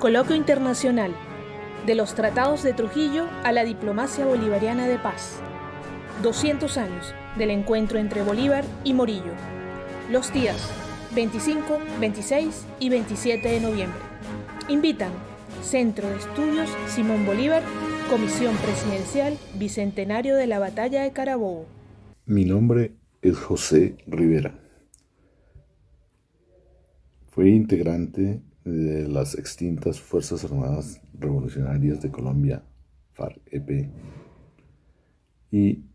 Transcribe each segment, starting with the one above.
Coloquio Internacional, de los Tratados de Trujillo a la Diplomacia Bolivariana de Paz. 200 años del encuentro entre Bolívar y Morillo. Los días 25, 26 y 27 de noviembre. Invitan Centro de Estudios Simón Bolívar, Comisión Presidencial Bicentenario de la Batalla de Carabobo. Mi nombre es José Rivera. Fui integrante de las extintas Fuerzas Armadas Revolucionarias de Colombia, FARC-EP, y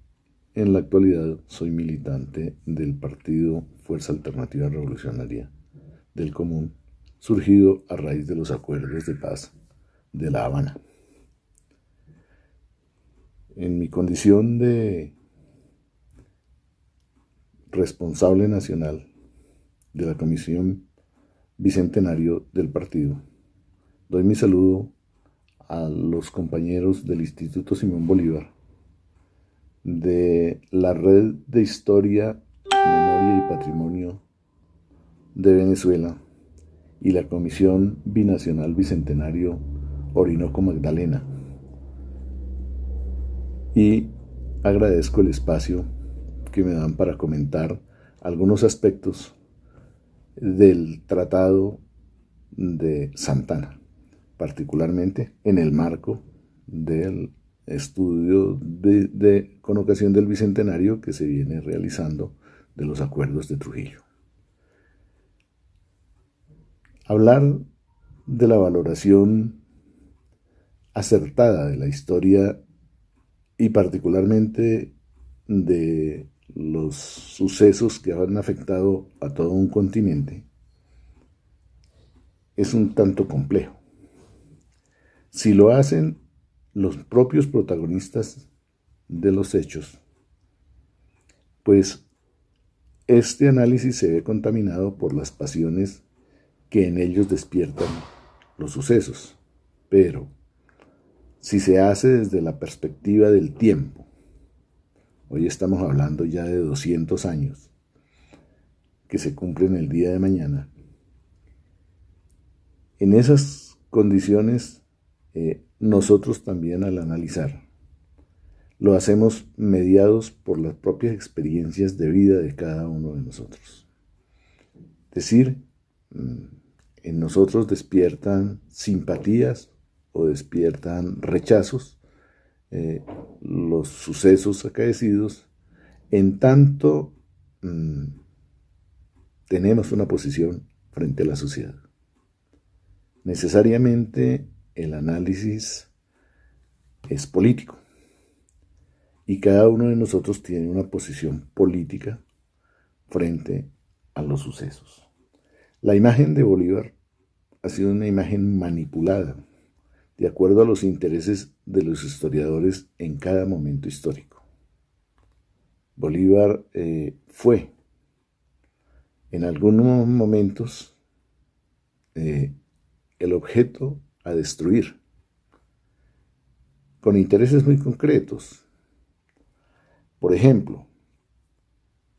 en la actualidad soy militante del partido Fuerza Alternativa Revolucionaria del Común, surgido a raíz de los acuerdos de paz de La Habana. En mi condición de responsable nacional de la Comisión Bicentenario del partido, doy mi saludo a los compañeros del Instituto Simón Bolívar, de la Red de Historia, Memoria y Patrimonio de Venezuela y la Comisión Binacional Bicentenario Orinoco Magdalena. Y agradezco el espacio que me dan para comentar algunos aspectos del Tratado de Santana, particularmente en el marco del estudio con ocasión del Bicentenario que se viene realizando de los acuerdos de Trujillo. Hablar de la valoración acertada de la historia y particularmente de los sucesos que han afectado a todo un continente es un tanto complejo. Si lo hacen los propios protagonistas de los hechos, pues este análisis se ve contaminado por las pasiones que en ellos despiertan los sucesos. Pero si se hace desde la perspectiva del tiempo, hoy estamos hablando ya de 200 años que se cumplen el día de mañana. En esas condiciones, nosotros también al analizar, lo hacemos mediados por las propias experiencias de vida de cada uno de nosotros. Es decir, en nosotros despiertan simpatías o despiertan rechazos los sucesos acaecidos, en tanto tenemos una posición frente a la sociedad. Necesariamente el análisis es político y cada uno de nosotros tiene una posición política frente a los sucesos. La imagen de Bolívar ha sido una imagen manipulada de acuerdo a los intereses de los historiadores en cada momento histórico. Bolívar fue en algunos momentos el objeto a destruir, con intereses muy concretos. Por ejemplo,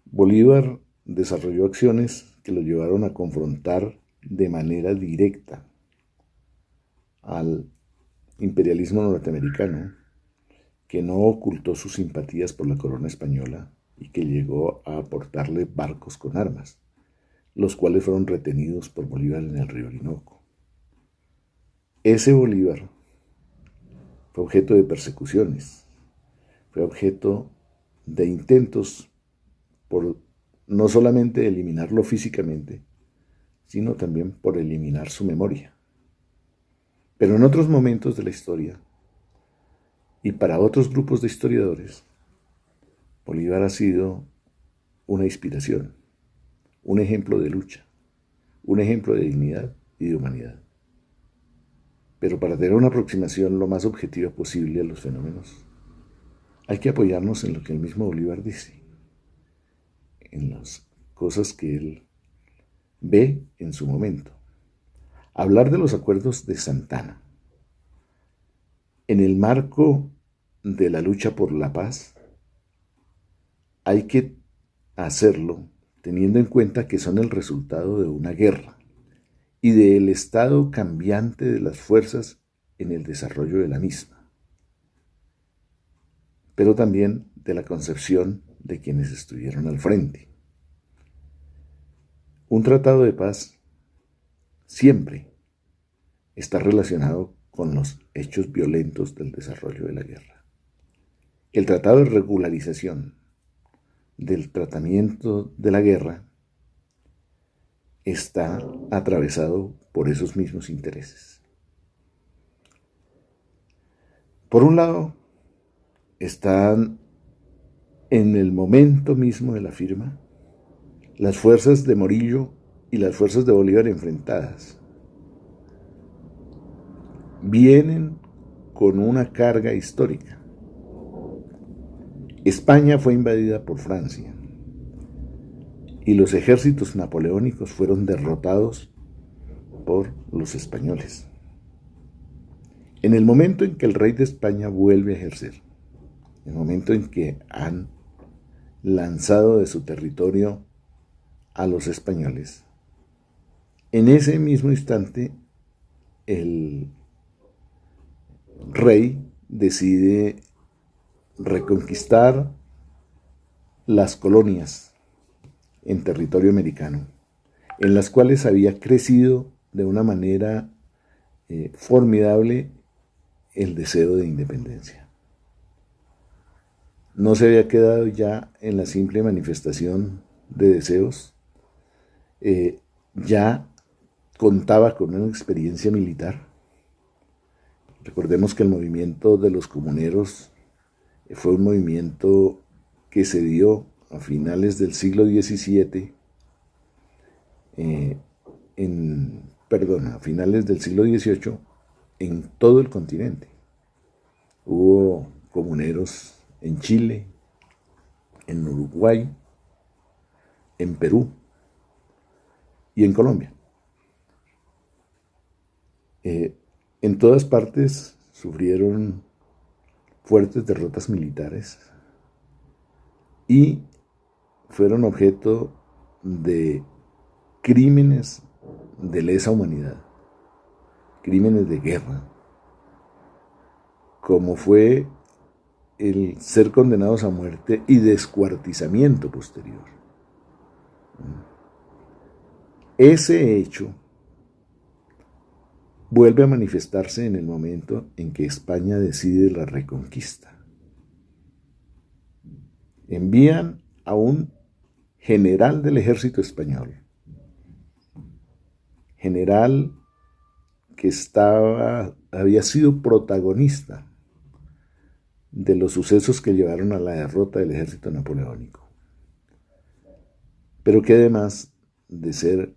Bolívar desarrolló acciones que lo llevaron a confrontar de manera directa al imperialismo norteamericano, que no ocultó sus simpatías por la corona española y que llegó a aportarle barcos con armas, los cuales fueron retenidos por Bolívar en el río Orinoco. Ese Bolívar fue objeto de persecuciones, fue objeto de intentos por no solamente eliminarlo físicamente, sino también por eliminar su memoria. Pero en otros momentos de la historia, y para otros grupos de historiadores, Bolívar ha sido una inspiración, un ejemplo de lucha, un ejemplo de dignidad y de humanidad. Pero para tener una aproximación lo más objetiva posible a los fenómenos, hay que apoyarnos en lo que el mismo Bolívar dice, en las cosas que él ve en su momento. Hablar de los acuerdos de Santana en el marco de la lucha por la paz, hay que hacerlo teniendo en cuenta que son el resultado de una guerra y del estado cambiante de las fuerzas en el desarrollo de la misma, pero también de la concepción de quienes estuvieron al frente. Un tratado de paz siempre está relacionado con los hechos violentos del desarrollo de la guerra. El tratado de regularización del tratamiento de la guerra está atravesado por esos mismos intereses. Por un lado, están en el momento mismo de la firma las fuerzas de Morillo y las fuerzas de Bolívar enfrentadas. Vienen con una carga histórica. España fue invadida por Francia y los ejércitos napoleónicos fueron derrotados por los españoles. En el momento en que el rey de España vuelve a ejercer, en el momento en que han lanzado de su territorio a los españoles, en ese mismo instante el rey decide reconquistar las colonias en territorio americano, en las cuales había crecido de una manera formidable el deseo de independencia. No se había quedado ya en la simple manifestación de deseos, ya contaba con una experiencia militar. Recordemos que el movimiento de los comuneros fue un movimiento que se dio a finales del siglo XVII, a finales del siglo XVIII, en todo el continente. Hubo comuneros en Chile, en Uruguay, en Perú y en Colombia. En todas partes sufrieron fuertes derrotas militares y fueron objeto de crímenes de lesa humanidad, crímenes de guerra, como fue el ser condenados a muerte y descuartizamiento posterior. Ese hecho vuelve a manifestarse en el momento en que España decide la reconquista. Envían a un general del ejército español, general que había sido protagonista de los sucesos que llevaron a la derrota del ejército napoleónico, pero que además de ser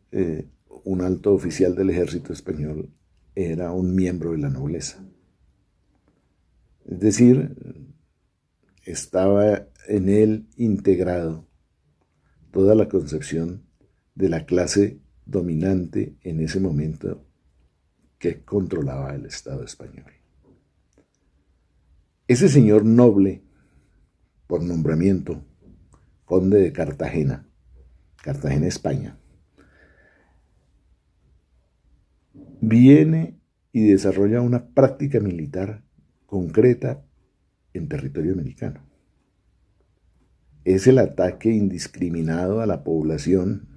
un alto oficial del ejército español, era un miembro de la nobleza. Es decir, estaba en él integrado toda la concepción de la clase dominante en ese momento que controlaba el Estado español. Ese señor noble, por nombramiento, conde de Cartagena, España, viene y desarrolla una práctica militar concreta en territorio americano. Es el ataque indiscriminado a la población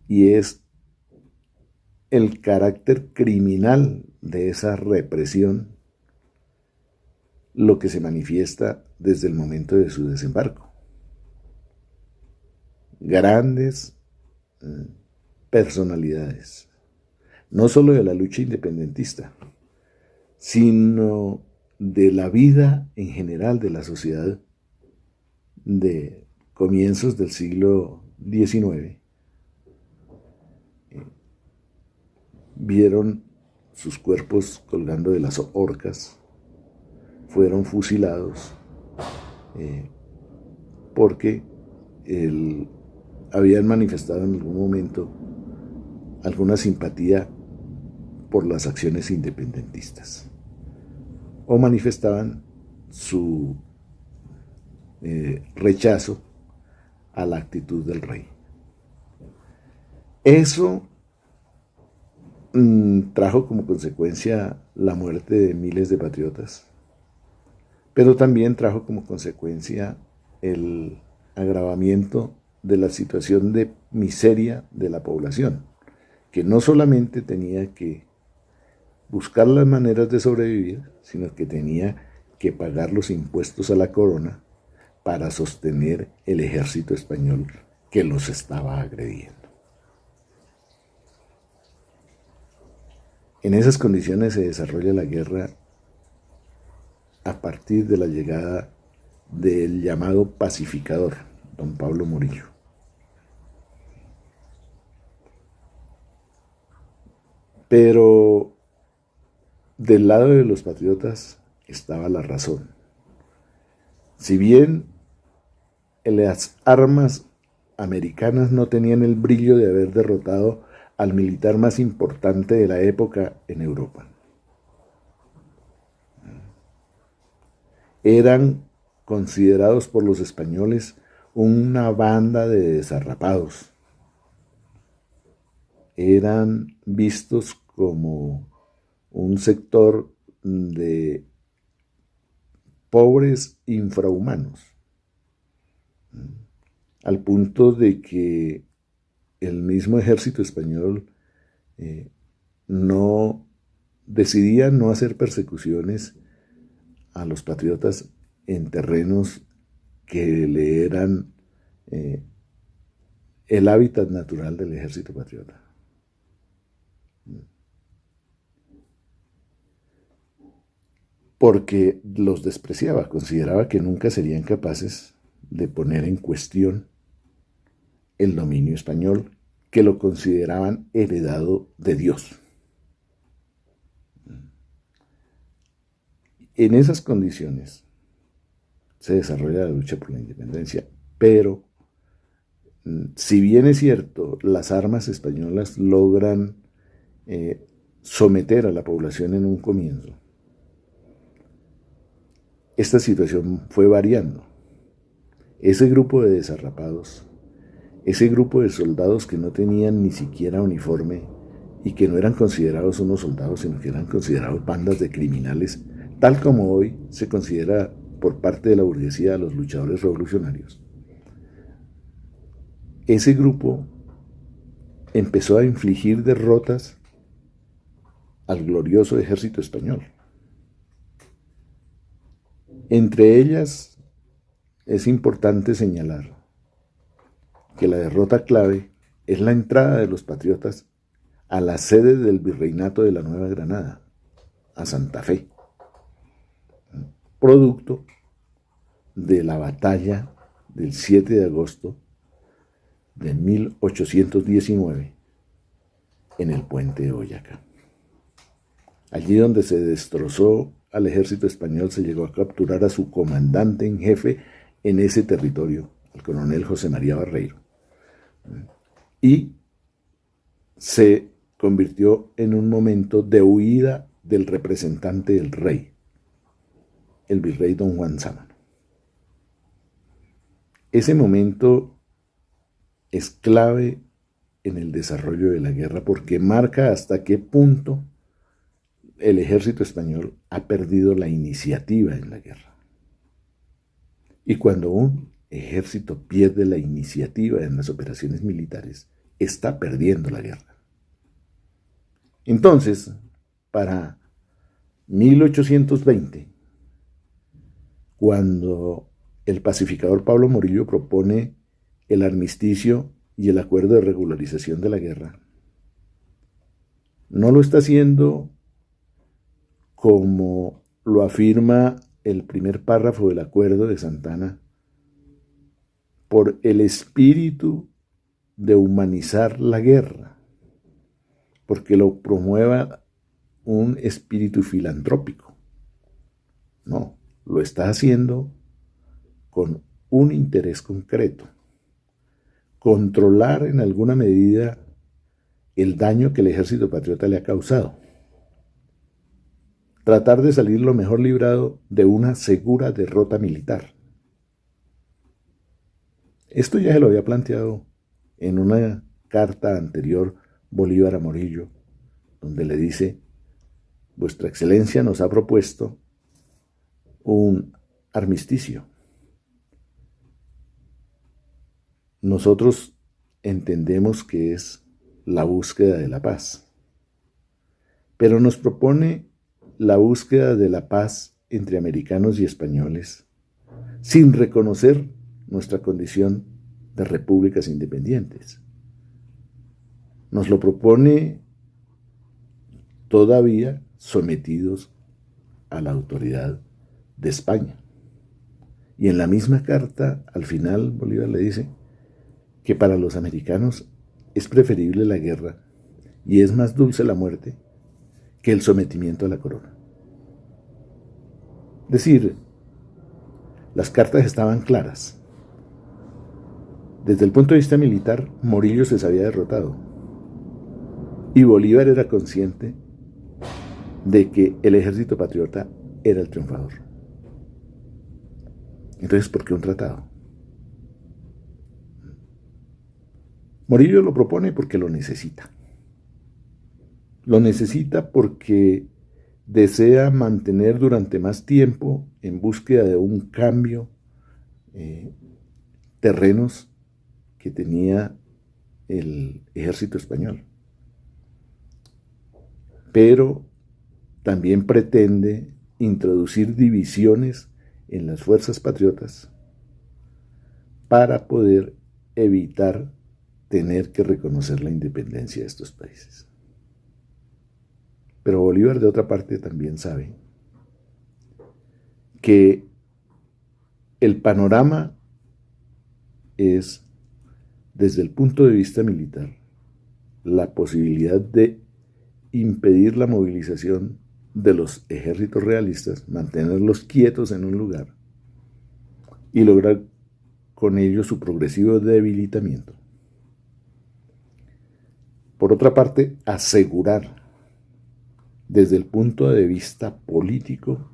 y es el carácter criminal de esa represión lo que se manifiesta desde el momento de su desembarco. Grandes personalidades, no solo de la lucha independentista, sino de la vida en general de la sociedad de comienzos del siglo XIX, vieron sus cuerpos colgando de las horcas, fueron fusilados porque habían manifestado en algún momento alguna simpatía por las acciones independentistas o manifestaban su rechazo a la actitud del rey. Eso trajo como consecuencia la muerte de miles de patriotas, pero también trajo como consecuencia el agravamiento de la situación de miseria de la población, que no solamente tenía que buscar las maneras de sobrevivir, sino que tenía que pagar los impuestos a la corona para sostener el ejército español que los estaba agrediendo. En esas condiciones se desarrolla la guerra a partir de la llegada del llamado pacificador, don Pablo Morillo. Pero del lado de los patriotas estaba la razón. Si bien las armas americanas no tenían el brillo de haber derrotado al militar más importante de la época en Europa, eran considerados por los españoles una banda de desarrapados. Eran vistos como un sector de pobres infrahumanos, al punto de que el mismo ejército español decidía no hacer persecuciones a los patriotas en terrenos que le eran el hábitat natural del ejército patriota. Porque los despreciaba, consideraba que nunca serían capaces de poner en cuestión el dominio español, que lo consideraban heredado de Dios. En esas condiciones se desarrolla la lucha por la independencia, pero si bien es cierto, las armas españolas logran someter a la población en un comienzo, esta situación fue variando. Ese grupo de desarrapados, ese grupo de soldados que no tenían ni siquiera uniforme y que no eran considerados unos soldados, sino que eran considerados bandas de criminales, tal como hoy se considera por parte de la burguesía a los luchadores revolucionarios. Ese grupo empezó a infligir derrotas al glorioso ejército español. Entre ellas es importante señalar que la derrota clave es la entrada de los patriotas a la sede del virreinato de la Nueva Granada, a Santa Fe, producto de la batalla del 7 de agosto de 1819 en el puente de Boyacá. Allí donde se destrozó al ejército español, se llegó a capturar a su comandante en jefe en ese territorio, el coronel José María Barreiro, y se convirtió en un momento de huida del representante del rey, el virrey don Juan Sámano. Ese momento es clave en el desarrollo de la guerra porque marca hasta qué punto el ejército español ha perdido la iniciativa en la guerra. Y cuando un ejército pierde la iniciativa en las operaciones militares, está perdiendo la guerra. Entonces, para 1820, cuando el pacificador Pablo Morillo propone el armisticio y el acuerdo de regularización de la guerra, no lo está haciendo como lo afirma el primer párrafo del acuerdo de Santana, por el espíritu de humanizar la guerra, porque lo promueva un espíritu filantrópico. No, lo está haciendo con un interés concreto: controlar en alguna medida el daño que el ejército patriota le ha causado. Tratar de salir lo mejor librado de una segura derrota militar. Esto ya se lo había planteado en una carta anterior Bolívar a Morillo, donde le dice: Vuestra Excelencia nos ha propuesto un armisticio. Nosotros entendemos que es la búsqueda de la paz, pero nos propone la búsqueda de la paz entre americanos y españoles sin reconocer nuestra condición de repúblicas independientes. Nos lo propone todavía sometidos a la autoridad de España. Y en la misma carta, al final, Bolívar le dice que para los americanos es preferible la guerra y es más dulce la muerte que el sometimiento a la corona. Es decir, las cartas estaban claras. Desde el punto de vista militar, Morillo se había derrotado. Y Bolívar era consciente de que el ejército patriota era el triunfador. Entonces, ¿por qué un tratado? Morillo lo propone porque lo necesita. Lo necesita porque desea mantener durante más tiempo, en búsqueda de un cambio, terrenos que tenía el ejército español. Pero también pretende introducir divisiones en las fuerzas patriotas para poder evitar tener que reconocer la independencia de estos países. Pero Bolívar, de otra parte, también sabe que el panorama es, desde el punto de vista militar, la posibilidad de impedir la movilización de los ejércitos realistas, mantenerlos quietos en un lugar y lograr con ello su progresivo debilitamiento. Por otra parte, asegurar desde el punto de vista político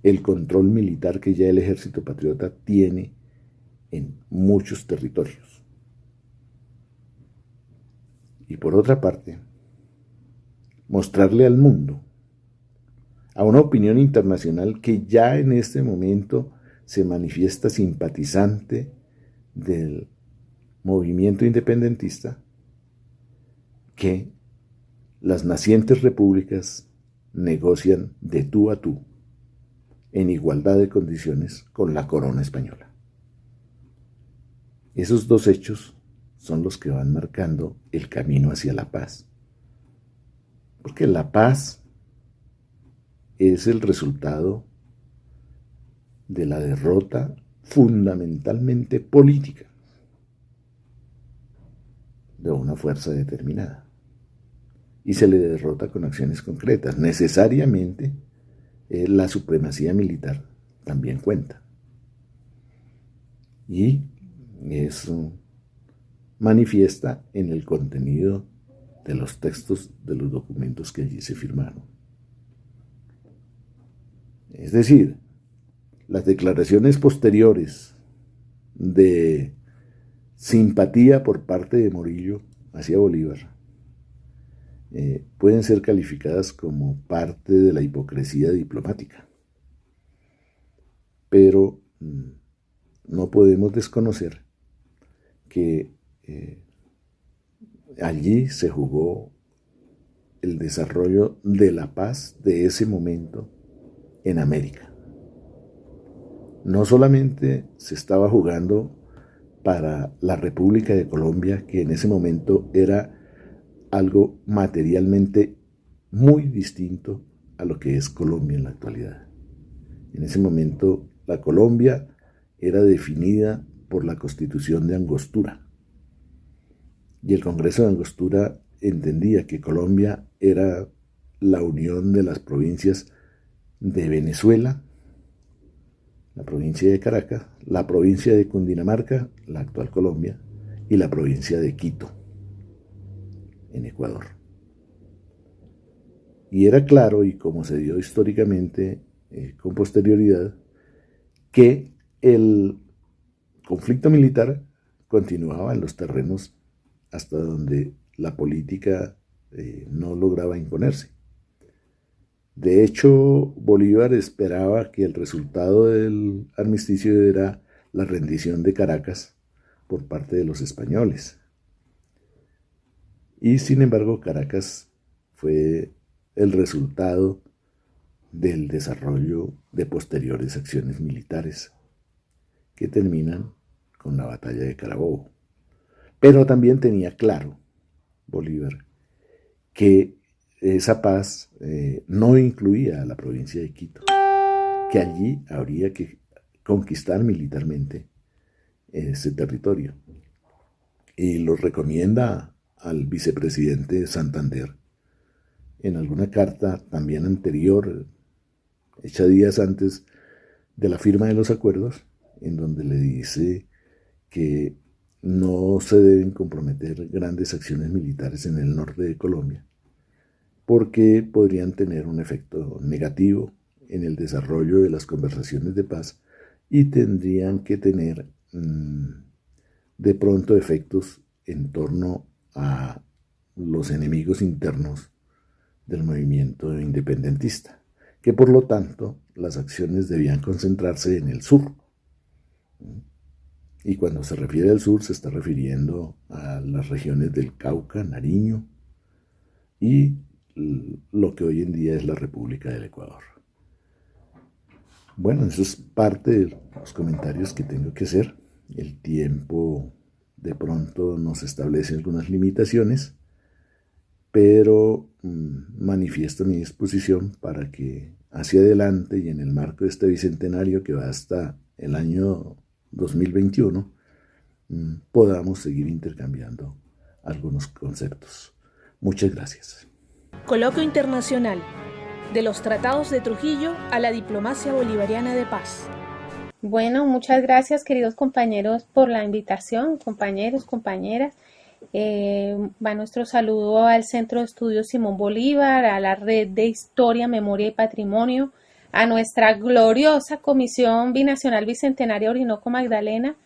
el control militar que ya el ejército patriota tiene en muchos territorios. Y por otra parte, mostrarle al mundo, a una opinión internacional que ya en este momento se manifiesta simpatizante del movimiento independentista, que las nacientes repúblicas negocian de tú a tú, en igualdad de condiciones con la corona española. Esos dos hechos son los que van marcando el camino hacia la paz. Porque la paz es el resultado de la derrota fundamentalmente política de una fuerza determinada. Y se le derrota con acciones concretas. Necesariamente la supremacía militar también cuenta. Y eso manifiesta en el contenido de los textos de los documentos que allí se firmaron. Es decir, las declaraciones posteriores de simpatía por parte de Morillo hacia Bolívar pueden ser calificadas como parte de la hipocresía diplomática. Pero no podemos desconocer que allí se jugó el desarrollo de la paz de ese momento en América. No solamente se estaba jugando para la República de Colombia, que en ese momento era algo materialmente muy distinto a lo que es Colombia en la actualidad. En ese momento la Colombia era definida por la Constitución de Angostura. Y el Congreso de Angostura entendía que Colombia era la unión de las provincias de Venezuela, la provincia de Caracas, la provincia de Cundinamarca, la actual Colombia, y la provincia de Quito, en Ecuador. Y era claro, y como se dio históricamente con posterioridad, que el conflicto militar continuaba en los terrenos hasta donde la política no lograba imponerse. De hecho, Bolívar esperaba que el resultado del armisticio era la rendición de Caracas por parte de los españoles. Y sin embargo, Caracas fue el resultado del desarrollo de posteriores acciones militares que terminan con la batalla de Carabobo. Pero también tenía claro Bolívar que esa paz no incluía a la provincia de Quito, que allí habría que conquistar militarmente ese territorio. Y lo recomienda al vicepresidente Santander en alguna carta también anterior, hecha días antes de la firma de los acuerdos, en donde le dice que no se deben comprometer grandes acciones militares en el norte de Colombia, porque podrían tener un efecto negativo en el desarrollo de las conversaciones de paz y tendrían que tener de pronto efectos en torno a los enemigos internos del movimiento independentista, que por lo tanto las acciones debían concentrarse en el sur. Y cuando se refiere al sur se está refiriendo a las regiones del Cauca, Nariño y lo que hoy en día es la República del Ecuador. Bueno, eso es parte de los comentarios que tengo que hacer. El tiempo de pronto nos establece algunas limitaciones, pero manifiesto mi disposición para que hacia adelante y en el marco de este bicentenario que va hasta el año 2021, podamos seguir intercambiando algunos conceptos. Muchas gracias. Coloquio Internacional, de los Tratados de Trujillo a la Diplomacia Bolivariana de Paz. Bueno, muchas gracias, queridos compañeros, por la invitación, compañeros, compañeras. Va nuestro saludo al Centro de Estudios Simón Bolívar, a la Red de Historia, Memoria y Patrimonio, a nuestra gloriosa Comisión Binacional Bicentenaria Orinoco Magdalena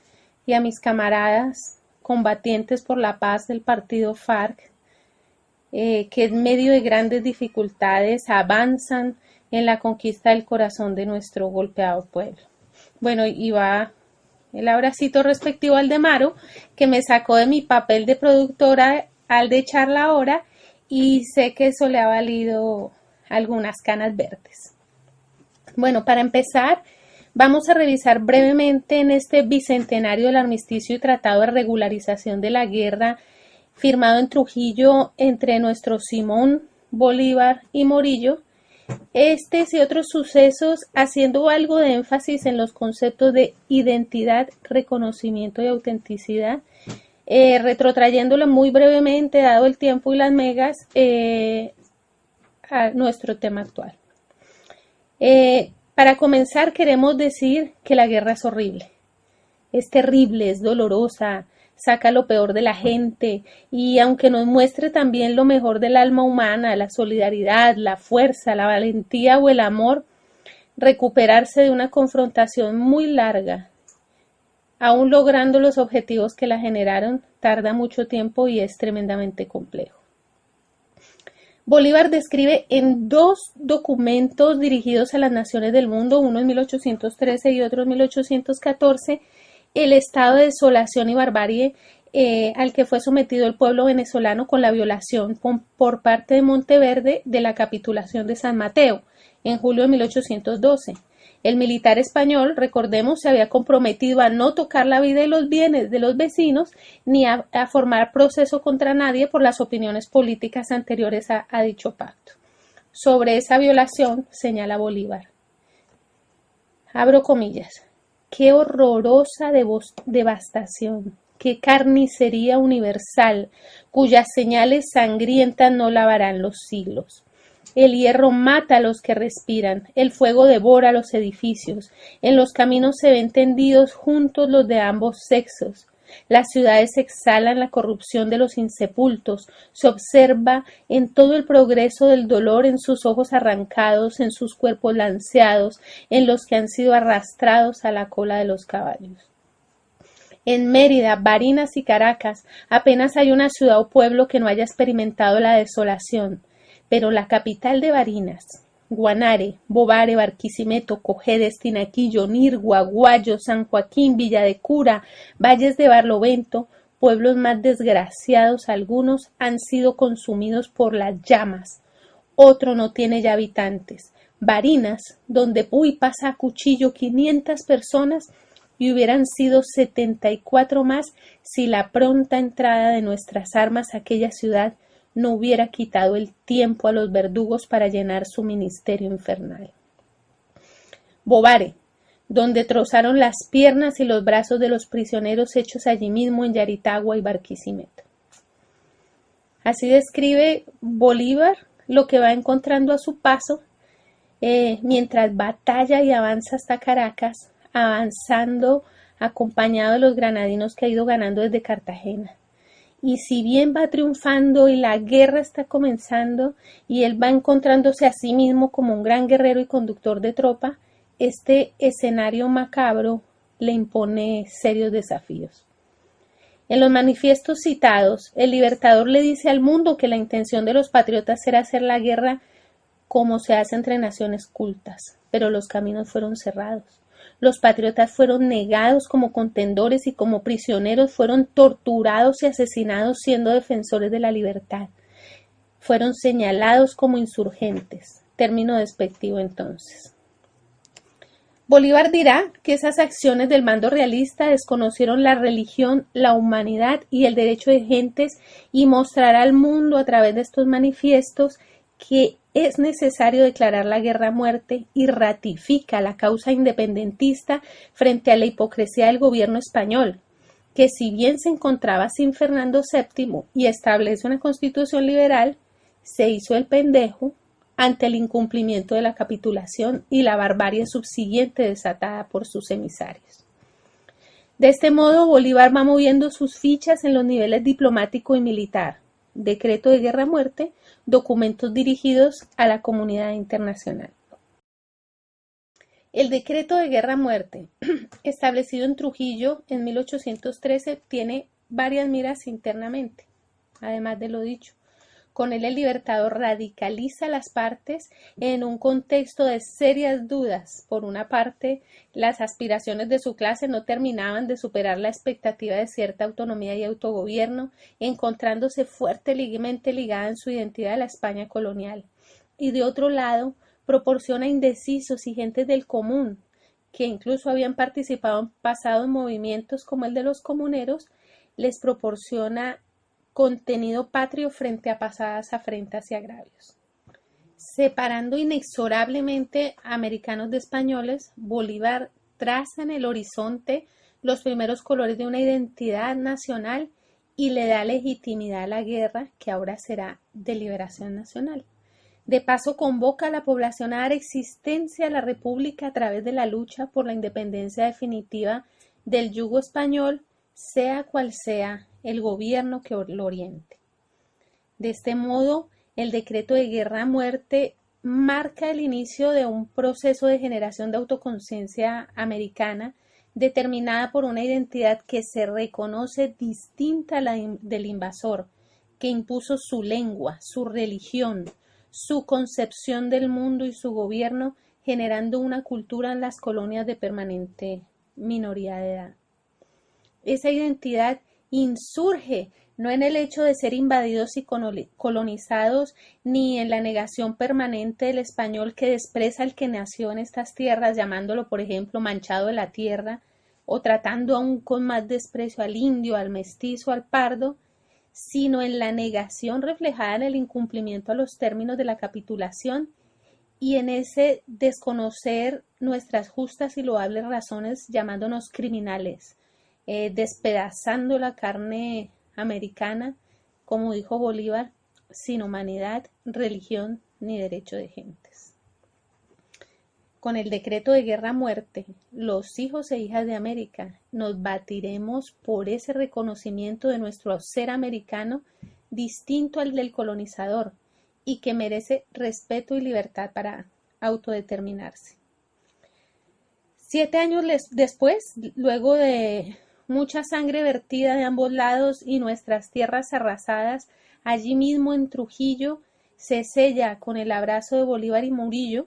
y a mis camaradas combatientes por la paz del partido FARC, que en medio de grandes dificultades avanzan en la conquista del corazón de nuestro golpeado pueblo. Bueno, y va el abracito respectivo al de Maro, que me sacó de mi papel de productora al de echar la hora, y sé que eso le ha valido algunas canas verdes. Bueno, para empezar, vamos a revisar brevemente en este bicentenario del armisticio y tratado de regularización de la guerra firmado en Trujillo entre nuestro Simón Bolívar y Morillo, estos y otros sucesos, haciendo algo de énfasis en los conceptos de identidad, reconocimiento y autenticidad, retrotrayéndolo muy brevemente, dado el tiempo y las megas, a nuestro tema actual. Para comenzar, queremos decir que la guerra es horrible, es terrible, es dolorosa, saca lo peor de la gente, y aunque nos muestre también lo mejor del alma humana, la solidaridad, la fuerza, la valentía o el amor, recuperarse de una confrontación muy larga, aún logrando los objetivos que la generaron, tarda mucho tiempo y es tremendamente complejo. Bolívar describe en dos documentos dirigidos a las naciones del mundo, uno en 1813 y otro en 1814, el estado de desolación y barbarie al que fue sometido el pueblo venezolano con la violación por parte de Monteverde de la capitulación de San Mateo en julio de 1812. El militar español, recordemos, se había comprometido a no tocar la vida y los bienes de los vecinos ni a formar proceso contra nadie por las opiniones políticas anteriores a dicho pacto. Sobre esa violación señala Bolívar. Abro comillas. Qué horrorosa devastación, qué carnicería universal, cuyas señales sangrientas no lavarán los siglos. El hierro mata a los que respiran, el fuego devora los edificios, en los caminos se ven tendidos juntos los de ambos sexos. Las ciudades exhalan la corrupción de los insepultos, se observa en todo el progreso del dolor en sus ojos arrancados, en sus cuerpos lanceados, en los que han sido arrastrados a la cola de los caballos. En Mérida, Barinas y Caracas apenas hay una ciudad o pueblo que no haya experimentado la desolación, pero la capital de Barinas, Guanare, Bovare, Barquisimeto, Cojedes, Tinaquillo, Nirgua, Guayo, San Joaquín, Villa de Cura, Valles de Barlovento, pueblos más desgraciados algunos, han sido consumidos por las llamas. Otro no tiene ya habitantes. Barinas, donde Puy pasa a cuchillo 500 personas, y hubieran sido 74 más si la pronta entrada de nuestras armas a aquella ciudad no hubiera quitado el tiempo a los verdugos para llenar su ministerio infernal. Bovare, donde trozaron las piernas y los brazos de los prisioneros hechos allí mismo en Yaritagua y Barquisimeto. Así describe Bolívar lo que va encontrando a su paso mientras batalla y avanza hasta Caracas, avanzando acompañado de los granadinos que ha ido ganando desde Cartagena. Y si bien va triunfando y la guerra está comenzando y él va encontrándose a sí mismo como un gran guerrero y conductor de tropa, este escenario macabro le impone serios desafíos. En los manifiestos citados, el Libertador le dice al mundo que la intención de los patriotas era hacer la guerra como se hace entre naciones cultas, pero los caminos fueron cerrados. Los patriotas fueron negados como contendores y como prisioneros fueron torturados y asesinados siendo defensores de la libertad. Fueron señalados como insurgentes. Término despectivo entonces. Bolívar dirá que esas acciones del mando realista desconocieron la religión, la humanidad y el derecho de gentes y mostrará al mundo a través de estos manifiestos que es necesario declarar la guerra a muerte y ratifica la causa independentista frente a la hipocresía del gobierno español, que si bien se encontraba sin Fernando VII y establece una constitución liberal, se hizo el pendejo ante el incumplimiento de la capitulación y la barbarie subsiguiente desatada por sus emisarios. De este modo, Bolívar va moviendo sus fichas en los niveles diplomático y militar, decreto de guerra a muerte, documentos dirigidos a la comunidad internacional. El decreto de guerra a muerte, establecido en Trujillo en 1813, tiene varias miras internamente, además de lo dicho. Con él el Libertador radicaliza las partes en un contexto de serias dudas. Por una parte, las aspiraciones de su clase no terminaban de superar la expectativa de cierta autonomía y autogobierno, encontrándose fuertemente ligada en su identidad a la España colonial. Y de otro lado, proporciona indecisos y gentes del común, que incluso habían participado en pasados movimientos como el de los comuneros, les proporciona contenido patrio frente a pasadas afrentas y agravios. Separando inexorablemente a americanos de españoles, Bolívar traza en el horizonte los primeros colores de una identidad nacional y le da legitimidad a la guerra que ahora será de liberación nacional. De paso, convoca a la población a dar existencia a la República a través de la lucha por la independencia definitiva del yugo español, sea cual sea el gobierno que lo oriente. De este modo, el decreto de guerra a muerte marca el inicio de un proceso de generación de autoconciencia americana determinada por una identidad que se reconoce distinta a la del invasor, que impuso su lengua, su religión, su concepción del mundo y su gobierno, generando una cultura en las colonias de permanente minoría de edad. Esa identidad insurge no en el hecho de ser invadidos y colonizados, ni en la negación permanente del español que despreza al que nació en estas tierras, llamándolo, por ejemplo, manchado de la tierra, o tratando aún con más desprecio al indio, al mestizo, al pardo, sino en la negación reflejada en el incumplimiento a los términos de la capitulación y en ese desconocer nuestras justas y loables razones, llamándonos criminales, despedazando la carne americana, como dijo Bolívar, sin humanidad, religión ni derecho de gentes. Con el decreto de guerra a muerte, los hijos e hijas de América nos batiremos por ese reconocimiento de nuestro ser americano distinto al del colonizador y que merece respeto y libertad para autodeterminarse. 7 años después, luego de mucha sangre vertida de ambos lados y nuestras tierras arrasadas, allí mismo en Trujillo se sella con el abrazo de Bolívar y Morillo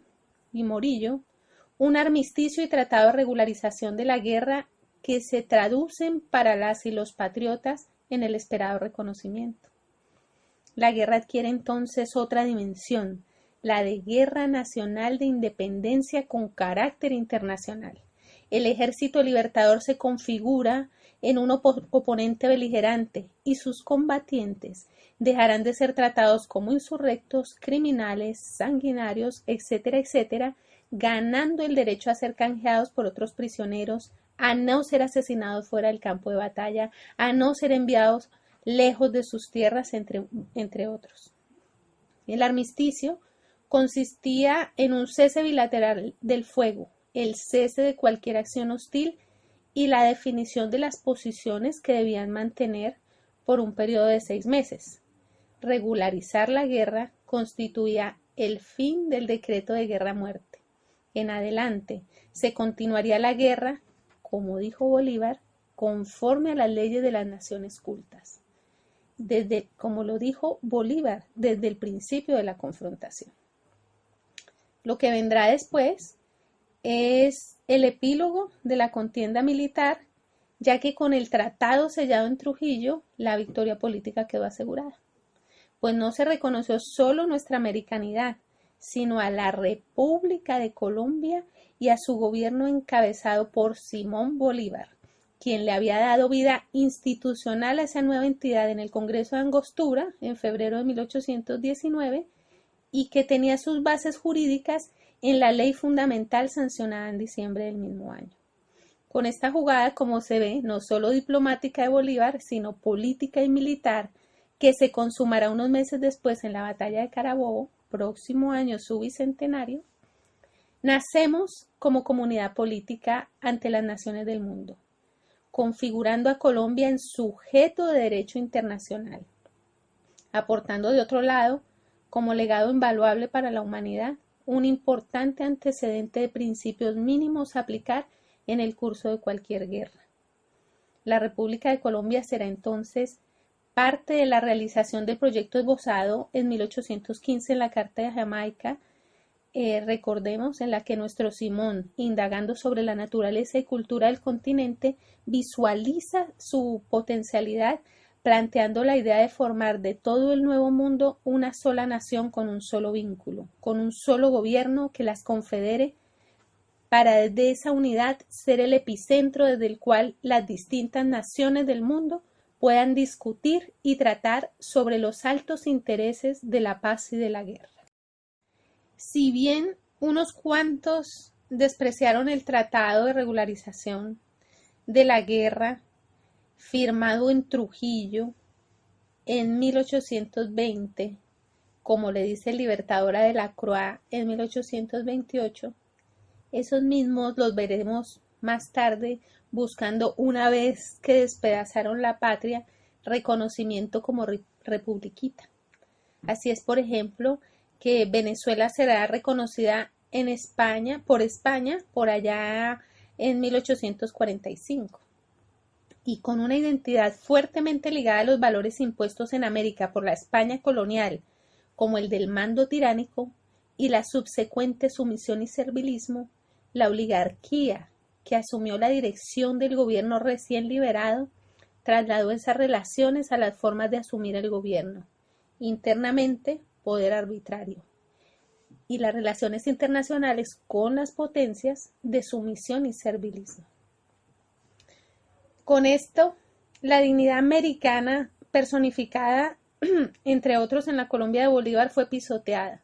un armisticio y tratado de regularización de la guerra que se traducen para las y los patriotas en el esperado reconocimiento. La guerra adquiere entonces otra dimensión, la de guerra nacional de independencia con carácter internacional. El ejército libertador se configura en un oponente beligerante y sus combatientes dejarán de ser tratados como insurrectos, criminales, sanguinarios, etcétera, etcétera, ganando el derecho a ser canjeados por otros prisioneros, a no ser asesinados fuera del campo de batalla, a no ser enviados lejos de sus tierras, entre otros. El armisticio consistía en un cese bilateral del fuego, el cese de cualquier acción hostil y la definición de las posiciones que debían mantener por un periodo de 6 meses. Regularizar la guerra constituía el fin del decreto de guerra-muerte. En adelante se continuaría la guerra, como dijo Bolívar, conforme a las leyes de las naciones cultas. Como lo dijo Bolívar, desde el principio de la confrontación. Lo que vendrá después es el epílogo de la contienda militar, ya que con el tratado sellado en Trujillo, la victoria política quedó asegurada. Pues no se reconoció solo nuestra americanidad, sino a la República de Colombia y a su gobierno encabezado por Simón Bolívar, quien le había dado vida institucional a esa nueva entidad en el Congreso de Angostura en febrero de 1819 y que tenía sus bases jurídicas en la ley fundamental sancionada en diciembre del mismo año. Con esta jugada, como se ve, no solo diplomática de Bolívar, sino política y militar, que se consumará unos meses después en la batalla de Carabobo, próximo año su bicentenario, nacemos como comunidad política ante las naciones del mundo, configurando a Colombia en sujeto de derecho internacional, aportando de otro lado, como legado invaluable para la humanidad, un importante antecedente de principios mínimos a aplicar en el curso de cualquier guerra. La República de Colombia será entonces parte de la realización del proyecto esbozado en 1815 en la Carta de Jamaica, recordemos, en la que nuestro Simón, indagando sobre la naturaleza y cultura del continente, visualiza su potencialidad, planteando la idea de formar de todo el Nuevo Mundo una sola nación con un solo vínculo, con un solo gobierno que las confedere, para desde esa unidad ser el epicentro desde el cual las distintas naciones del mundo puedan discutir y tratar sobre los altos intereses de la paz y de la guerra. Si bien unos cuantos despreciaron el tratado de regularización de la guerra firmado en Trujillo en 1820, como le dice el Libertador a Delacroix en 1828, esos mismos los veremos más tarde buscando, una vez que despedazaron la patria, reconocimiento como republiquita. Así es, por ejemplo, que Venezuela será reconocida en España por allá en 1845. Y con una identidad fuertemente ligada a los valores impuestos en América por la España colonial, como el del mando tiránico y la subsecuente sumisión y servilismo, la oligarquía, que asumió la dirección del gobierno recién liberado, trasladó esas relaciones a las formas de asumir el gobierno. Internamente, poder arbitrario. Y las relaciones internacionales con las potencias de sumisión y servilismo. Con esto, la dignidad americana personificada, entre otros, en la Colombia de Bolívar fue pisoteada,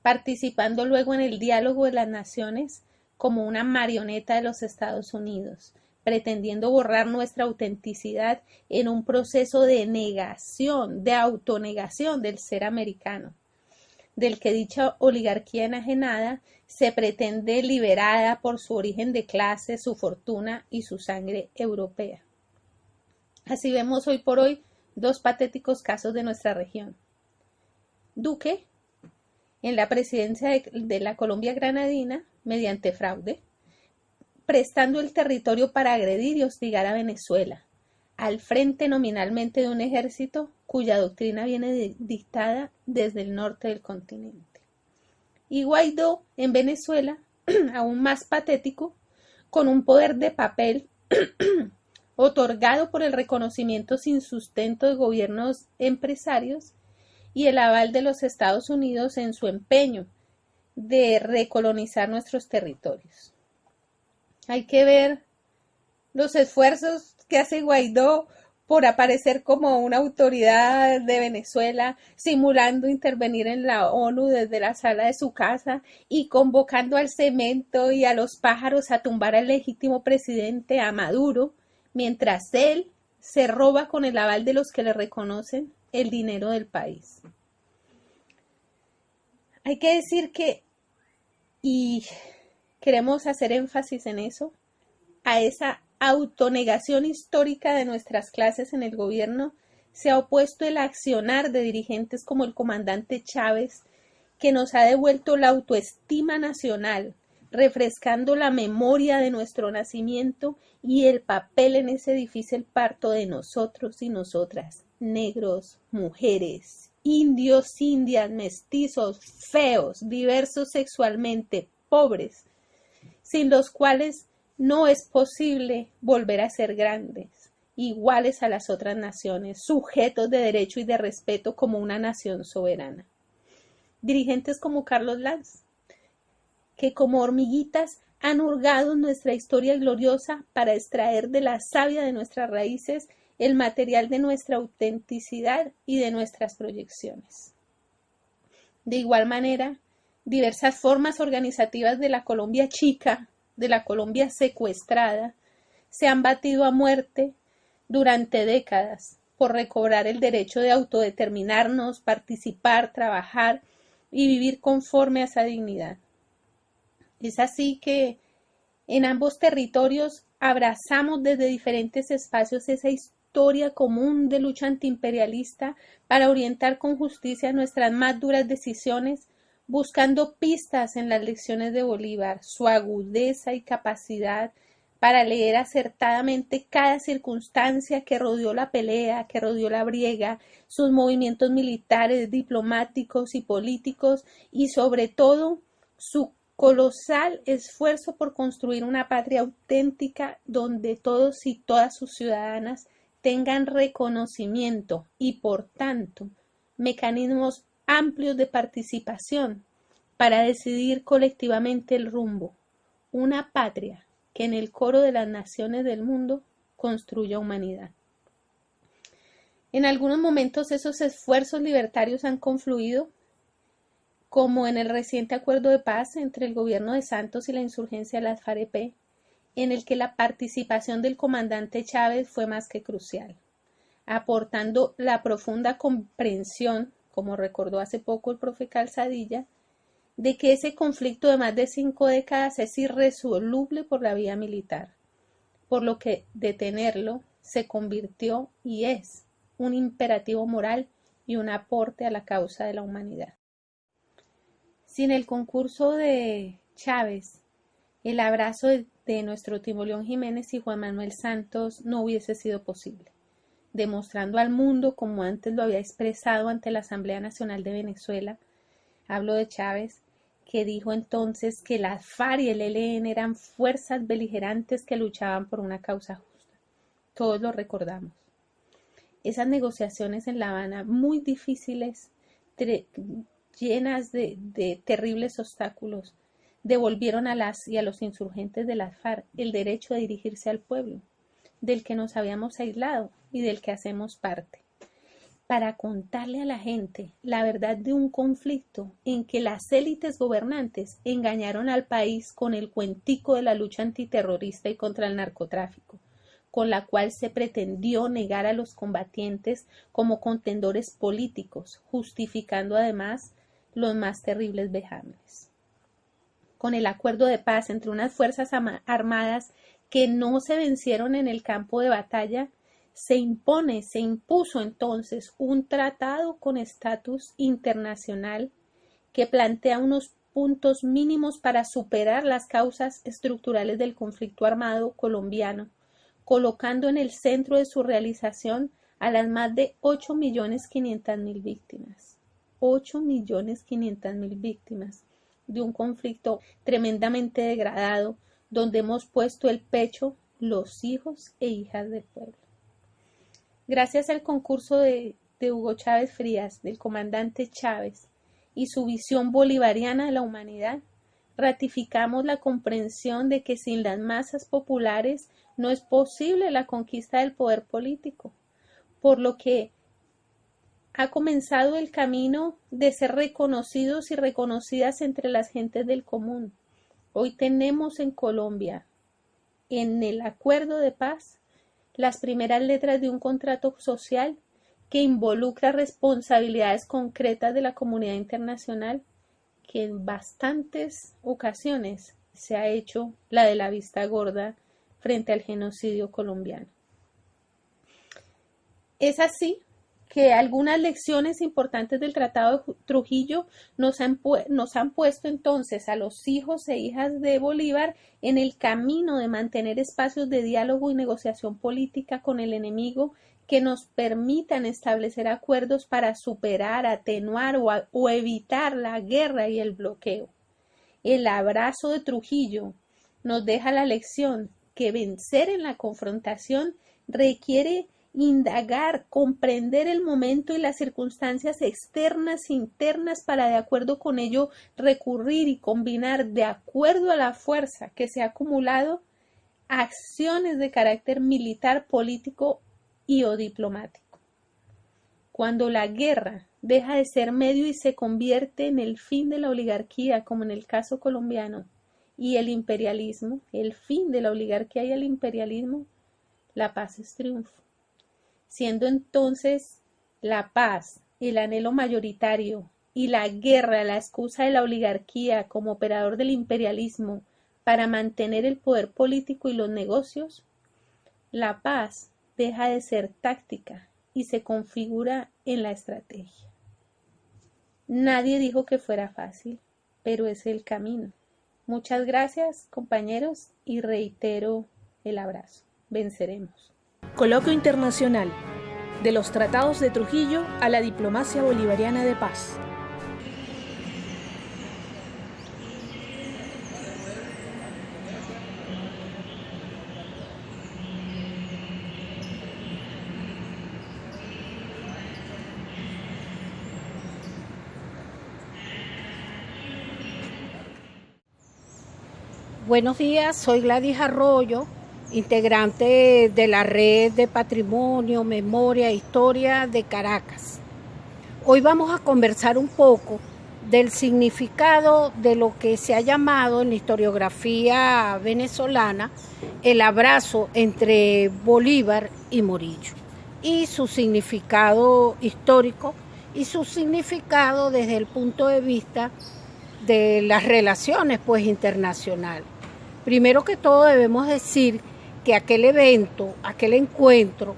participando luego en el diálogo de las naciones como una marioneta de los Estados Unidos, pretendiendo borrar nuestra autenticidad en un proceso de negación, de autonegación del ser americano, del que dicha oligarquía enajenada se pretende liberada por su origen de clase, su fortuna y su sangre europea. Así vemos hoy por hoy dos patéticos casos de nuestra región. Duque, en la presidencia de la Colombia granadina, mediante fraude, prestando el territorio para agredir y hostigar a Venezuela, al frente nominalmente de un ejército cuya doctrina viene dictada desde el norte del continente. Y Guaidó en Venezuela, aún más patético, con un poder de papel otorgado por el reconocimiento sin sustento de gobiernos empresarios y el aval de los Estados Unidos en su empeño de recolonizar nuestros territorios. Hay que ver los esfuerzos que hace Guaidó por aparecer como una autoridad de Venezuela, simulando intervenir en la ONU desde la sala de su casa y convocando al cemento y a los pájaros a tumbar al legítimo presidente, a Maduro, mientras él se roba con el aval de los que le reconocen el dinero del país. Hay que decir que, y queremos hacer énfasis en eso, a esa autonegación histórica de nuestras clases en el gobierno se ha opuesto el accionar de dirigentes como el comandante Chávez, que nos ha devuelto la autoestima nacional, refrescando la memoria de nuestro nacimiento y el papel en ese difícil parto de nosotros y nosotras, negros, mujeres, indios, indias, mestizos, feos, diversos sexualmente, pobres, sin los cuales no es posible volver a ser grandes, iguales a las otras naciones, sujetos de derecho y de respeto como una nación soberana. Dirigentes como Carlos Lanz, que como hormiguitas han hurgado nuestra historia gloriosa para extraer de la savia de nuestras raíces el material de nuestra autenticidad y de nuestras proyecciones. De igual manera, diversas formas organizativas de la Colombia chica, de la Colombia secuestrada, se han batido a muerte durante décadas por recobrar el derecho de autodeterminarnos, participar, trabajar y vivir conforme a esa dignidad. Es así que en ambos territorios abrazamos desde diferentes espacios esa historia común de lucha antiimperialista para orientar con justicia nuestras más duras decisiones, buscando pistas en las lecciones de Bolívar, su agudeza y capacidad para leer acertadamente cada circunstancia que rodeó la pelea, que rodeó la briega, sus movimientos militares, diplomáticos y políticos, y sobre todo su colosal esfuerzo por construir una patria auténtica donde todos y todas sus ciudadanas tengan reconocimiento y, por tanto, mecanismos amplios de participación para decidir colectivamente el rumbo, una patria que en el coro de las naciones del mundo construya humanidad. En algunos momentos esos esfuerzos libertarios han confluido, como en el reciente acuerdo de paz entre el gobierno de Santos y la insurgencia de las FARC-EP, en el que la participación del comandante Chávez fue más que crucial, aportando la profunda comprensión, como recordó hace poco el profe Calzadilla, de que ese conflicto de más de 5 décadas es irresoluble por la vía militar, por lo que detenerlo se convirtió y es un imperativo moral y un aporte a la causa de la humanidad. Sin el concurso de Chávez, el abrazo de nuestro Timo León Jiménez y Juan Manuel Santos no hubiese sido posible, demostrando al mundo, como antes lo había expresado ante la Asamblea Nacional de Venezuela, hablo de Chávez, que dijo entonces que las FARC y el ELN eran fuerzas beligerantes que luchaban por una causa justa. Todos lo recordamos. Esas negociaciones en La Habana, muy difíciles, llenas de terribles obstáculos, devolvieron a las y a los insurgentes de las FARC el derecho a dirigirse al pueblo, del que nos habíamos aislado y del que hacemos parte, para contarle a la gente la verdad de un conflicto en que las élites gobernantes engañaron al país con el cuentico de la lucha antiterrorista y contra el narcotráfico, con la cual se pretendió negar a los combatientes como contendores políticos, justificando además los más terribles vejámenes. Con el acuerdo de paz entre unas fuerzas armadas que no se vencieron en el campo de batalla, se impuso entonces un tratado con estatus internacional que plantea unos puntos mínimos para superar las causas estructurales del conflicto armado colombiano, colocando en el centro de su realización a las más de 8.500.000 víctimas. 8.500.000 víctimas de un conflicto tremendamente degradado, donde hemos puesto el pecho los hijos e hijas del pueblo. Gracias al concurso de Hugo Chávez Frías, del comandante Chávez, y su visión bolivariana de la humanidad, ratificamos la comprensión de que sin las masas populares no es posible la conquista del poder político, por lo que ha comenzado el camino de ser reconocidos y reconocidas entre las gentes del común. Hoy tenemos en Colombia, en el acuerdo de paz, las primeras letras de un contrato social que involucra responsabilidades concretas de la comunidad internacional, que en bastantes ocasiones se ha hecho la de la vista gorda frente al genocidio colombiano. Es así que algunas lecciones importantes del Tratado de Trujillo nos han puesto entonces a los hijos e hijas de Bolívar en el camino de mantener espacios de diálogo y negociación política con el enemigo que nos permitan establecer acuerdos para superar, atenuar o evitar la guerra y el bloqueo. El abrazo de Trujillo nos deja la lección que vencer en la confrontación requiere indagar, comprender el momento y las circunstancias externas e internas para de acuerdo con ello recurrir y combinar de acuerdo a la fuerza que se ha acumulado acciones de carácter militar, político y o diplomático. Cuando la guerra deja de ser medio y se convierte en el fin de la oligarquía, como en el caso colombiano, y el imperialismo, el fin de la oligarquía y el imperialismo, la paz es triunfo. Siendo entonces la paz el anhelo mayoritario y la guerra la excusa de la oligarquía como operador del imperialismo para mantener el poder político y los negocios, la paz deja de ser táctica y se configura en la estrategia. Nadie dijo que fuera fácil, pero es el camino. Muchas gracias, compañeros, y reitero el abrazo. Venceremos. Coloquio Internacional, de los Tratados de Trujillo a la diplomacia bolivariana de paz. Buenos días, soy Gladys Arroyo, integrante de la Red de Patrimonio, Memoria e Historia de Caracas. Hoy vamos a conversar un poco del significado de lo que se ha llamado en la historiografía venezolana el abrazo entre Bolívar y Morillo, y su significado histórico y su significado desde el punto de vista de las relaciones internacionales. Primero que todo debemos decir que aquel evento, aquel encuentro,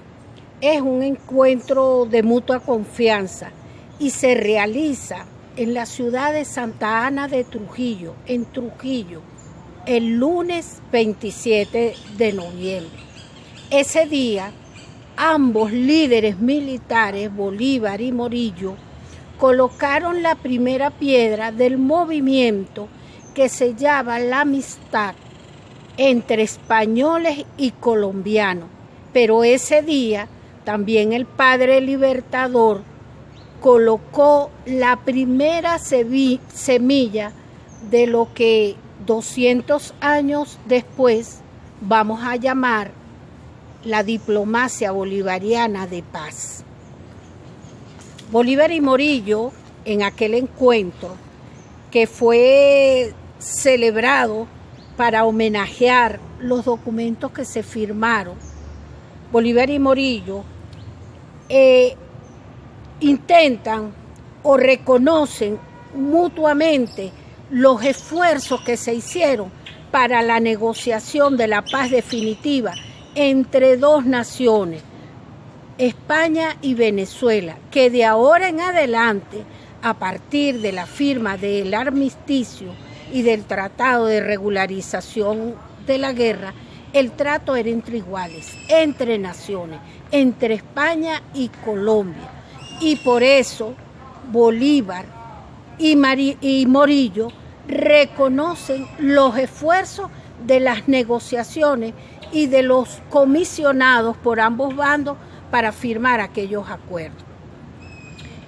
es un encuentro de mutua confianza y se realiza en la ciudad de Santa Ana de Trujillo, en Trujillo, el lunes 27 de noviembre. Ese día, ambos líderes militares, Bolívar y Morillo, colocaron la primera piedra del movimiento que sellaba la amistad entre españoles y colombianos. Pero ese día también el padre libertador colocó la primera semilla de lo que 200 años después vamos a llamar la diplomacia bolivariana de paz. Bolívar y Morillo, en aquel encuentro que fue celebrado para homenajear los documentos que se firmaron, Bolívar y Morillo intentan o reconocen mutuamente los esfuerzos que se hicieron para la negociación de la paz definitiva entre dos naciones, España y Venezuela, que de ahora en adelante a partir de la firma del armisticio y del tratado de regularización de la guerra, el trato era entre iguales, entre naciones, entre España y Colombia. Y por eso Bolívar y Morillo reconocen los esfuerzos de las negociaciones y de los comisionados por ambos bandos para firmar aquellos acuerdos.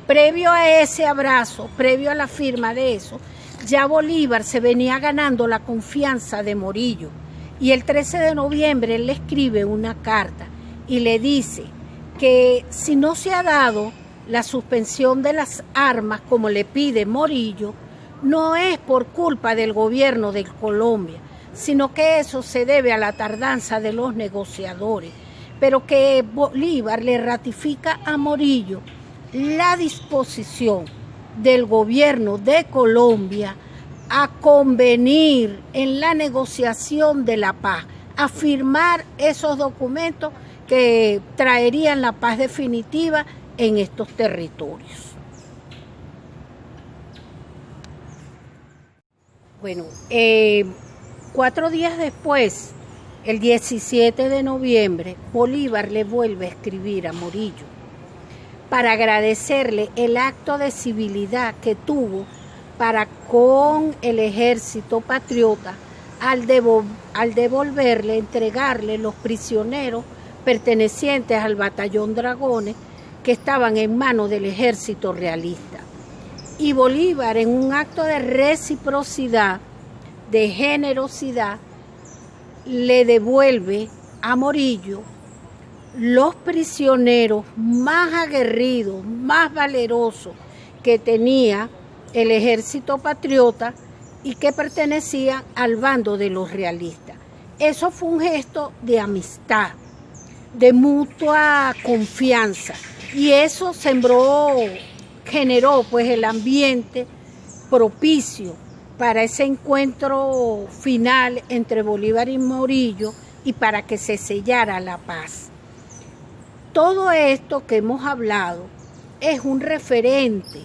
Previo a ese abrazo, previo a la firma de eso, ya Bolívar se venía ganando la confianza de Morillo, y el 13 de noviembre él le escribe una carta y le dice que si no se ha dado la suspensión de las armas como le pide Morillo, no es por culpa del gobierno de Colombia, sino que eso se debe a la tardanza de los negociadores, pero que Bolívar le ratifica a Morillo la disposición del gobierno de Colombia a convenir en la negociación de la paz, a firmar esos documentos que traerían la paz definitiva en estos territorios. Bueno, 4 días después, el 17 de noviembre, Bolívar le vuelve a escribir a Morillo para agradecerle el acto de civilidad que tuvo para con el ejército patriota al devolverle, entregarle los prisioneros pertenecientes al batallón Dragones que estaban en manos del ejército realista. Y Bolívar, en un acto de reciprocidad, de generosidad, le devuelve a Morillo los prisioneros más aguerridos, más valerosos que tenía el ejército patriota y que pertenecían al bando de los realistas. Eso fue un gesto de amistad, de mutua confianza, y eso generó pues el ambiente propicio para ese encuentro final entre Bolívar y Morillo y para que se sellara la paz. Todo esto que hemos hablado es un referente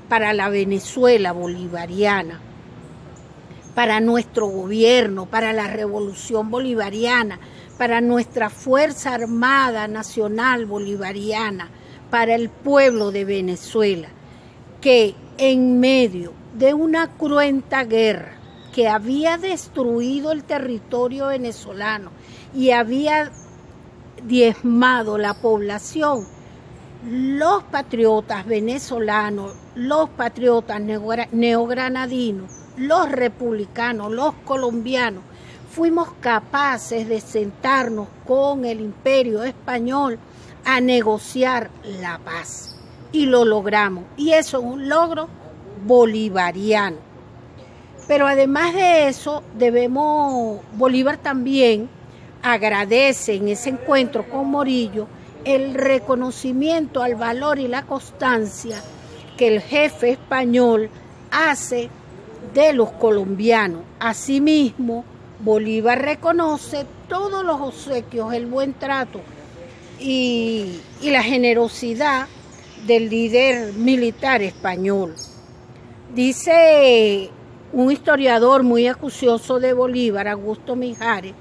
para la Venezuela bolivariana, para nuestro gobierno, para la revolución bolivariana, para nuestra Fuerza Armada Nacional Bolivariana, para el pueblo de Venezuela, que en medio de una cruenta guerra que había destruido el territorio venezolano y había diezmado la población, los patriotas venezolanos, los patriotas neogranadinos, los republicanos, los colombianos, fuimos capaces de sentarnos con el Imperio Español a negociar la paz. Y lo logramos. Y eso es un logro bolivariano. Pero además de eso, Bolívar también agradece en ese encuentro con Morillo el reconocimiento al valor y la constancia que el jefe español hace de los colombianos. Asimismo, Bolívar reconoce todos los obsequios, el buen trato y la generosidad del líder militar español. Dice un historiador muy acucioso de Bolívar, Augusto Mijares,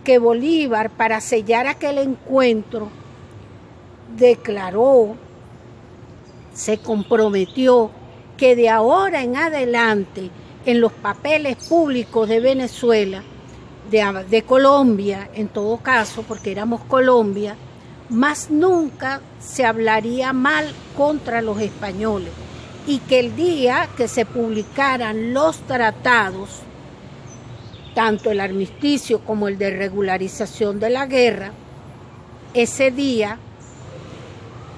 que Bolívar, para sellar aquel encuentro, se comprometió que de ahora en adelante, en los papeles públicos de Venezuela, de Colombia, en todo caso, porque éramos Colombia, más nunca se hablaría mal contra los españoles, y que el día que se publicaran los tratados, tanto el armisticio como el de regularización de la guerra, ese día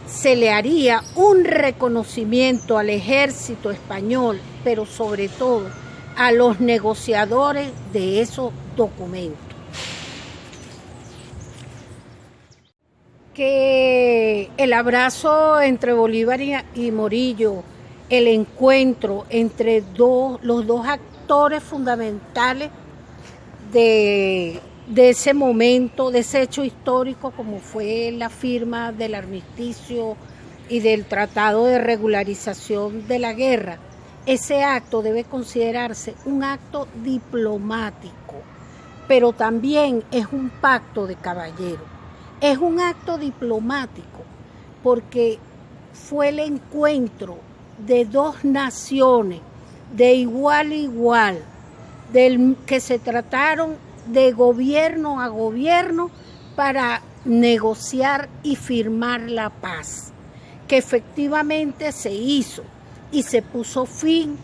se le haría un reconocimiento al ejército español, pero sobre todo a los negociadores de esos documentos. Que el abrazo entre Bolívar y Morillo, el encuentro entre los dos actores fundamentales de ese momento, de ese hecho histórico como fue la firma del armisticio y del Tratado de Regularización de la Guerra, ese acto debe considerarse un acto diplomático, pero también es un pacto de caballeros. Es un acto diplomático porque fue el encuentro de dos naciones de igual a igual, que se trataron de gobierno a gobierno para negociar y firmar la paz, que efectivamente se hizo y se puso fin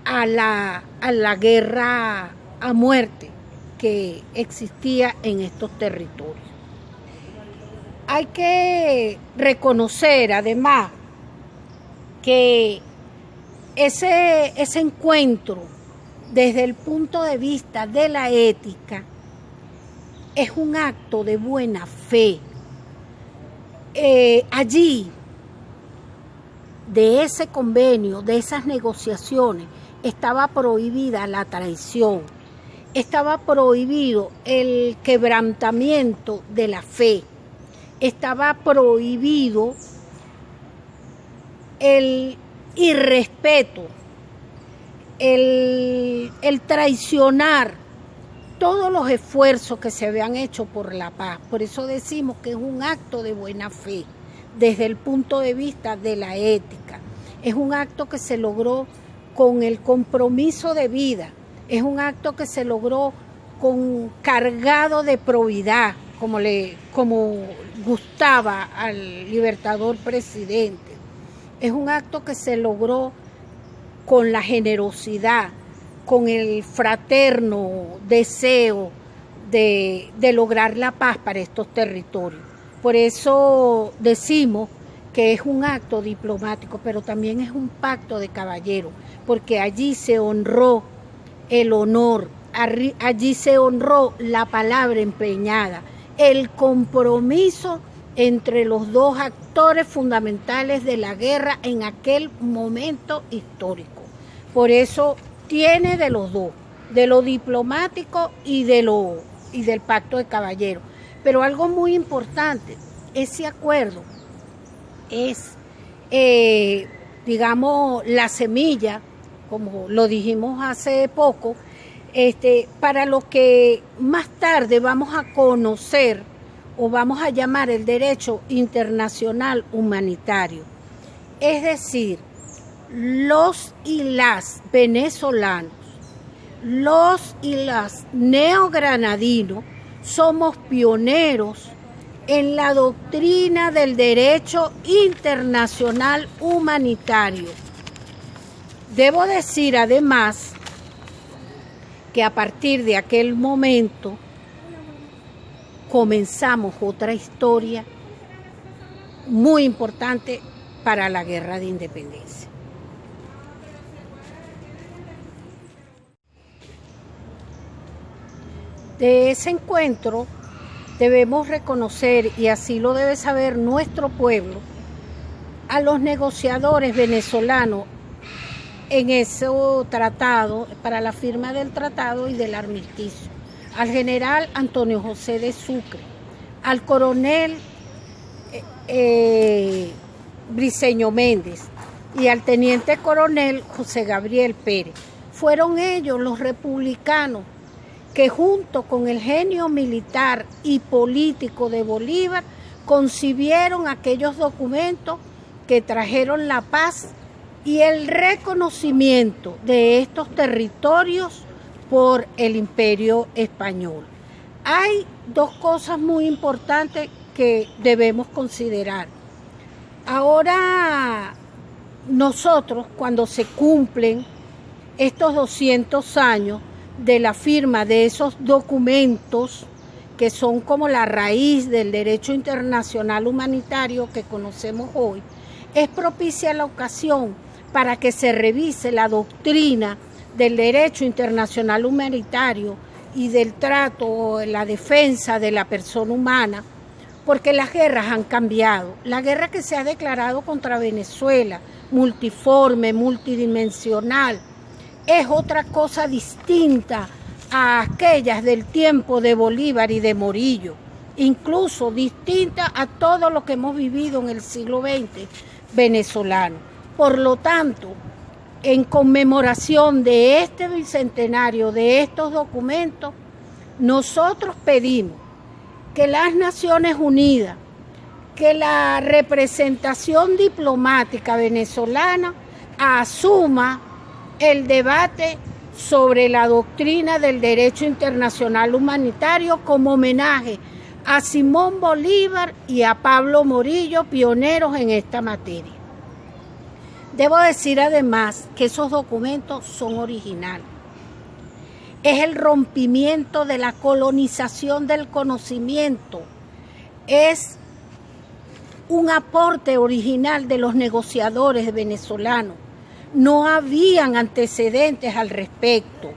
a la guerra a muerte que existía en estos territorios. Hay que reconocer además que ese encuentro desde el punto de vista de la ética es un acto de buena fe. Allí, de ese convenio, de esas negociaciones, estaba prohibida la traición, estaba prohibido el quebrantamiento de la fe, estaba prohibido el irrespeto, el traicionar todos los esfuerzos que se habían hecho por la paz. Por eso decimos que es un acto de buena fe, desde el punto de vista de la ética. Es un acto que se logró con el compromiso de vida, es un acto que se logró cargado de probidad, como gustaba al libertador presidente. Es un acto que se logró con la generosidad, con el fraterno deseo de lograr la paz para estos territorios. Por eso decimos que es un acto diplomático, pero también es un pacto de caballeros, porque allí se honró el honor, allí se honró la palabra empeñada, el compromiso entre los dos actores fundamentales de la guerra en aquel momento histórico. Por eso tiene de los dos, de lo diplomático y del pacto de caballeros. Pero algo muy importante, ese acuerdo es, digamos, la semilla, como lo dijimos hace poco, para lo que más tarde vamos a conocer o vamos a llamar el derecho internacional humanitario. Es decir, los y las venezolanos, los y las neogranadinos, somos pioneros en la doctrina del derecho internacional humanitario. Debo decir además que a partir de aquel momento comenzamos otra historia muy importante para la guerra de independencia. De ese encuentro debemos reconocer, y así lo debe saber nuestro pueblo, a los negociadores venezolanos en ese tratado, para la firma del tratado y del armisticio, al general Antonio José de Sucre, al coronel Briceño Méndez y al teniente coronel José Gabriel Pérez. Fueron ellos los republicanos que junto con el genio militar y político de Bolívar concibieron aquellos documentos que trajeron la paz y el reconocimiento de estos territorios por el Imperio Español. Hay dos cosas muy importantes que debemos considerar. Ahora nosotros, cuando se cumplen estos 200 años de la firma de esos documentos que son como la raíz del derecho internacional humanitario que conocemos hoy, es propicia la ocasión para que se revise la doctrina del derecho internacional humanitario y del trato o la defensa de la persona humana, porque las guerras han cambiado. La guerra que se ha declarado contra Venezuela, multiforme, multidimensional, es otra cosa distinta a aquellas del tiempo de Bolívar y de Morillo. incluso distinta a todo lo que hemos vivido en el siglo XX venezolano. Por lo tanto, en conmemoración de este bicentenario, de estos documentos, nosotros pedimos que las Naciones Unidas, que la representación diplomática venezolana asuma el debate sobre la doctrina del derecho internacional humanitario como homenaje a Simón Bolívar y a Pablo Morillo, pioneros en esta materia. Debo decir además que esos documentos son originales. Es el rompimiento de la colonización del conocimiento. Es un aporte original de los negociadores venezolanos. No habían antecedentes al respecto.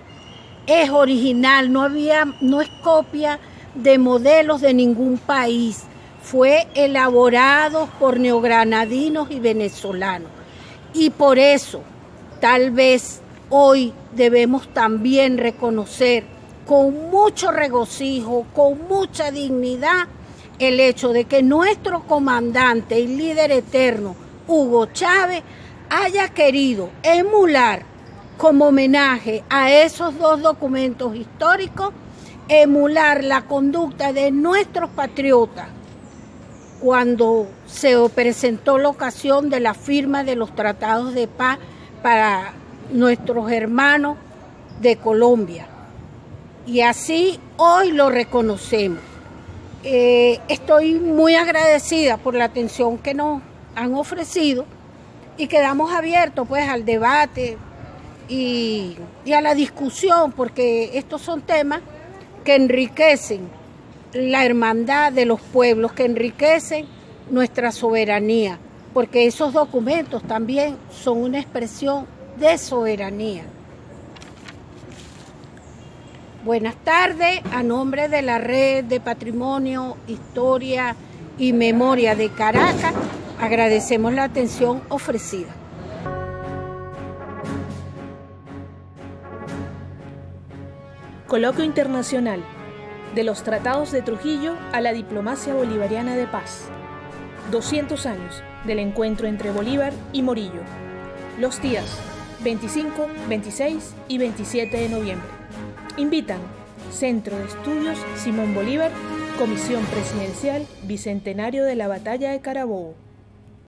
Es original, no es copia de modelos de ningún país. Fue elaborado por neogranadinos y venezolanos. Y por eso, tal vez hoy debemos también reconocer con mucho regocijo, con mucha dignidad, el hecho de que nuestro comandante y líder eterno, Hugo Chávez, haya querido emular como homenaje a esos dos documentos históricos, emular la conducta de nuestros patriotas cuando se presentó la ocasión de la firma de los tratados de paz para nuestros hermanos de Colombia. Y así hoy lo reconocemos. Estoy muy agradecida por la atención que nos han ofrecido y quedamos abiertos pues al debate y a la discusión, porque estos son temas que enriquecen la hermandad de los pueblos, que enriquecen nuestra soberanía, porque esos documentos también son una expresión de soberanía. Buenas tardes, a nombre de la Red de Patrimonio, Historia y Memoria de Caracas, agradecemos la atención ofrecida. Coloquio Internacional: de los Tratados de Trujillo a la Diplomacia Bolivariana de Paz. 200 años del encuentro entre Bolívar y Morillo. Los días 25, 26 y 27 de noviembre. Invitan Centro de Estudios Simón Bolívar, Comisión Presidencial Bicentenario de la Batalla de Carabobo.